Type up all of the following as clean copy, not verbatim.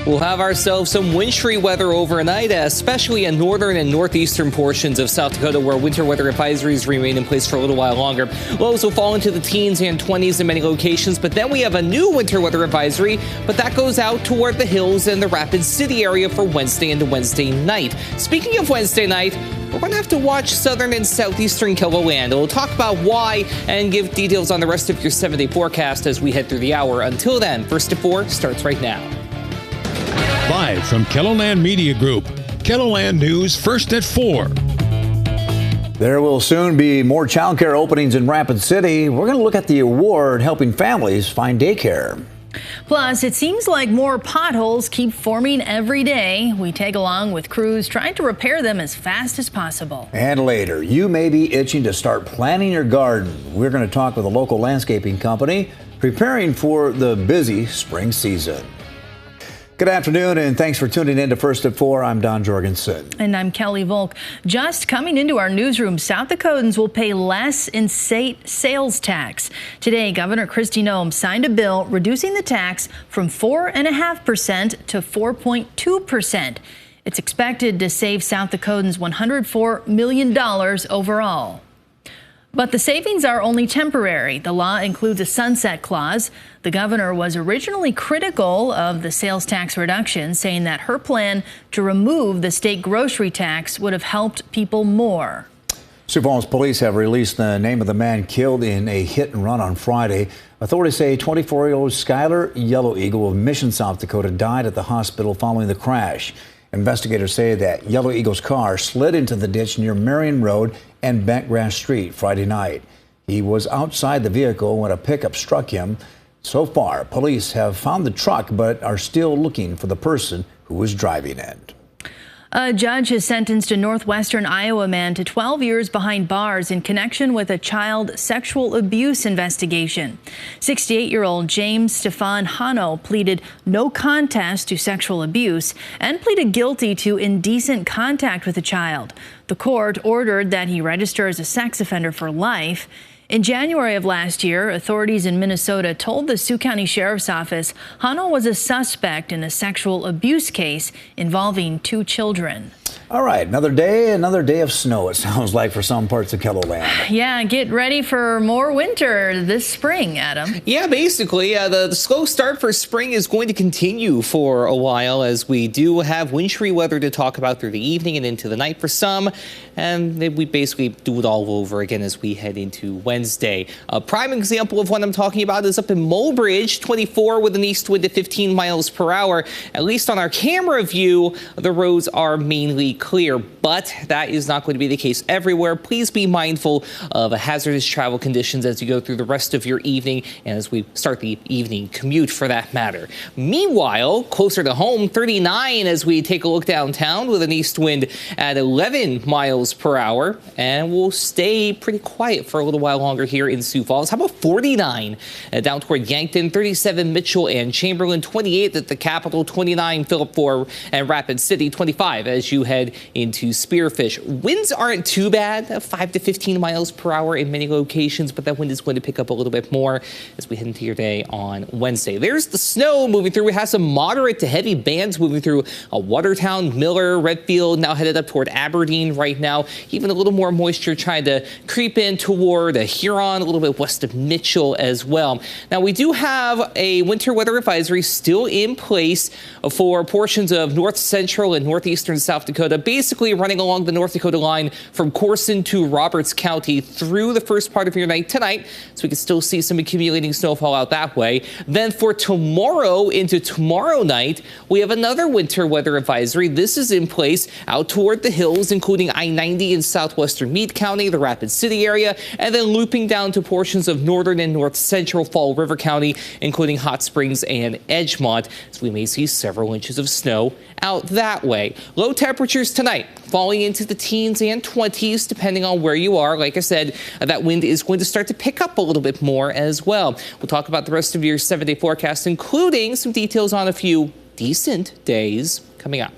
We'll have ourselves some wintry weather overnight, especially in northern and northeastern portions of South Dakota, where winter weather advisories remain in place for a little while longer. Lows will fall into the teens and 20s in many locations, but then we have a new winter weather advisory, but that goes out toward the hills and the Rapid City area for Wednesday into Wednesday night. Speaking of Wednesday night, we're going to have to watch southern and southeastern KELOLAND. We'll talk about why and give details on the rest of your 7-day forecast as we head through the hour. Until then, First at 4 starts right now. Live from KELOLAND Media Group, KELOLAND News First at 4. There will soon be more child care openings in Rapid City. We're going to look at the award helping families find daycare. Plus, it seems like more potholes keep forming every day. We tag along with crews trying to repair them as fast as possible. And later, you may be itching to start planting your garden. We're going to talk with a local landscaping company preparing for the busy spring season. Good afternoon, and thanks for tuning in to First at 4. I'm Don Jorgensen. And I'm Kelly Volk. Just coming into our newsroom, South Dakotans will pay less in state sales tax. Today, Governor Kristi Noem signed a bill reducing the tax from 4.5% to 4.2%. It's expected to save South Dakotans $104 million overall. But the savings are only temporary. The law includes a sunset clause. The governor was originally critical of the sales tax reduction, saying that her plan to remove the state grocery tax would have helped people more. Sioux Falls police have released the name of the man killed in a hit and run on Friday. Authorities say 24-year-old Skylar Yellow Eagle of Mission, South Dakota, died at the hospital following the crash. Investigators say that Yellow Eagle's car slid into the ditch near Marion Road and Bentgrass Street Friday night. He was outside the vehicle when a pickup struck him. So far, police have found the truck but are still looking for the person who was driving it. A judge has sentenced a northwestern Iowa man to 12 years behind bars in connection with a child sexual abuse investigation. 68-year-old James Stefan Hano pleaded no contest to sexual abuse and pleaded guilty to indecent contact with a child. The court ordered that he register as a sex offender for life. In January of last year, authorities in Minnesota told the Sioux County Sheriff's Office Hano was a suspect in a sexual abuse case involving 2 children. All right, another day of snow, it sounds like, for some parts of KELOLAND. Yeah, get ready for more winter this spring, Adam. Yeah, basically, the slow start for spring is going to continue for a while, as we do have wintry weather to talk about through the evening and into the night for some. And then we basically do it all over again as we head into Wednesday. A prime example of what I'm talking about is up in Mulbridge, 24 with an east wind at 15 miles per hour. At least on our camera view, the roads are mainly clear, but that is not going to be the case everywhere. Please be mindful of hazardous travel conditions as you go through the rest of your evening and as we start the evening commute for that matter. Meanwhile, closer to home, 39 as we take a look downtown with an east wind at 11 miles per hour, and we'll stay pretty quiet for a little while longer here in Sioux Falls. How about 49 down toward Yankton, 37 Mitchell and Chamberlain, 28 at the Capitol, 29 Phillip 4 and Rapid City, 25 as you head into Spearfish. Winds aren't too bad, 5 to 15 miles per hour in many locations, but that wind is going to pick up a little bit more as we head into your day on Wednesday. There's the snow moving through. We have some moderate to heavy bands moving through Watertown, Miller, Redfield, now headed up toward Aberdeen right now. Even a little more moisture trying to creep in toward Huron, a little bit west of Mitchell as well. Now, we do have a winter weather advisory still in place for portions of north central and northeastern South Dakota, basically running along the North Dakota line from Corson to Roberts County through the first part of your night tonight, so we can still see some accumulating snowfall out that way. Then for tomorrow into tomorrow night, we have another winter weather advisory. This is in place out toward the hills, including I-90 in southwestern Meade County, the Rapid City area, and then looping down to portions of northern and north central Fall River County, including Hot Springs and Edgemont, so we may see several inches of snow out that way. Low temperatures tonight falling into the teens and 20s, depending on where you are. Like I said, that wind is going to start to pick up a little bit more as well. We'll talk about the rest of your 7-day forecast, including some details on a few decent days coming up.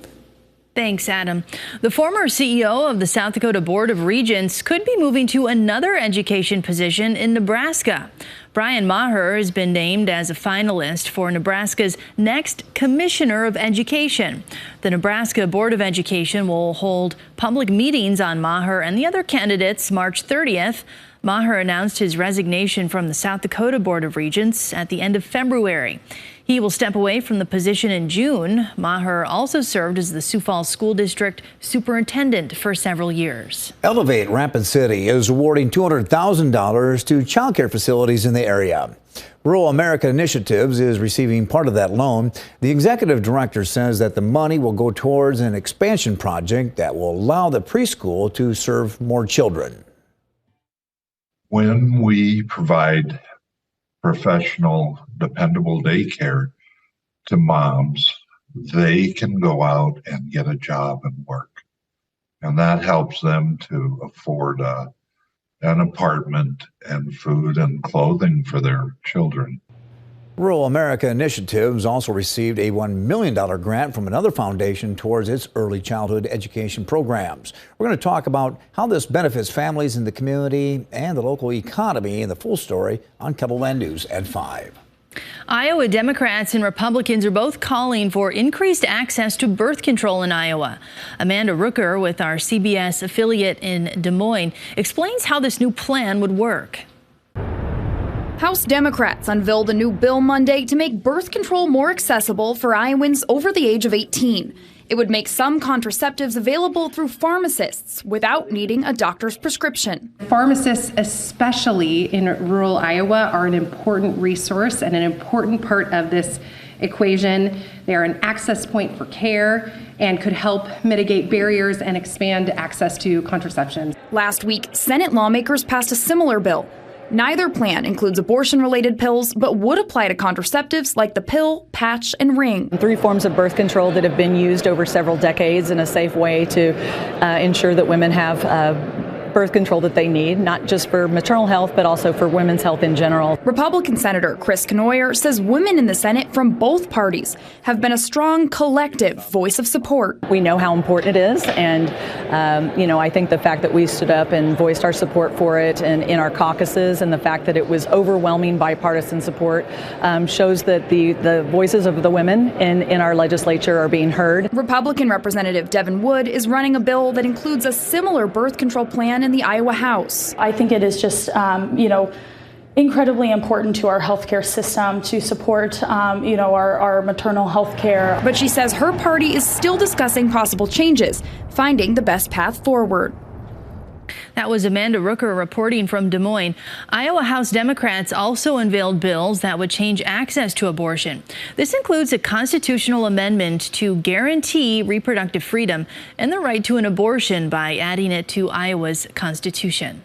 Thanks, Adam. The former CEO of the South Dakota Board of Regents could be moving to another education position in Nebraska. Brian Maher has been named as a finalist for Nebraska's next Commissioner of Education. The Nebraska Board of Education will hold public meetings on Maher and the other candidates March 30th. Maher announced his resignation from the South Dakota Board of Regents at the end of February. He will step away from the position in June. Maher also served as the Sioux Falls School District Superintendent for several years. Elevate Rapid City is awarding $200,000 to childcare facilities in the area. Rural America Initiatives is receiving part of that loan. The executive director says that the money will go towards an expansion project that will allow the preschool to serve more children. When we provide professional, dependable daycare to moms, they can go out and get a job and work. And that helps them to afford an apartment and food and clothing for their children. Rural America Initiatives also received a $1 million grant from another foundation towards its early childhood education programs. We're going to talk about how this benefits families in the community and the local economy in the full story on KELOLAND News at 5. Iowa Democrats and Republicans are both calling for increased access to birth control in Iowa. Amanda Rooker with our CBS affiliate in Des Moines explains how this new plan would work. House Democrats unveiled a new bill Monday to make birth control more accessible for Iowans over the age of 18. It would make some contraceptives available through pharmacists without needing a doctor's prescription. Pharmacists, especially in rural Iowa, are an important resource and an important part of this equation. They are an access point for care and could help mitigate barriers and expand access to contraception. Last week, Senate lawmakers passed a similar bill. Neither plan includes abortion-related pills, but would apply to contraceptives like the pill, patch, and ring. 3 forms of birth control that have been used over several decades in a safe way to ensure that women have birth control that they need, not just for maternal health, but also for women's health in general. Republican Senator Chris Knoyer says women in the Senate from both parties have been a strong collective voice of support. We know how important it is, and I think the fact that we stood up and voiced our support for it and in our caucuses, and the fact that it was overwhelming bipartisan support shows that the voices of the women in our legislature are being heard. Republican Representative Devin Wood is running a bill that includes a similar birth control plan in the Iowa House. I think it is just, incredibly important to our healthcare system to support, our maternal health care. But she says her party is still discussing possible changes, finding the best path forward. That was Amanda Rooker reporting from Des Moines. Iowa House Democrats also unveiled bills that would change access to abortion. This includes a constitutional amendment to guarantee reproductive freedom and the right to an abortion by adding it to Iowa's constitution.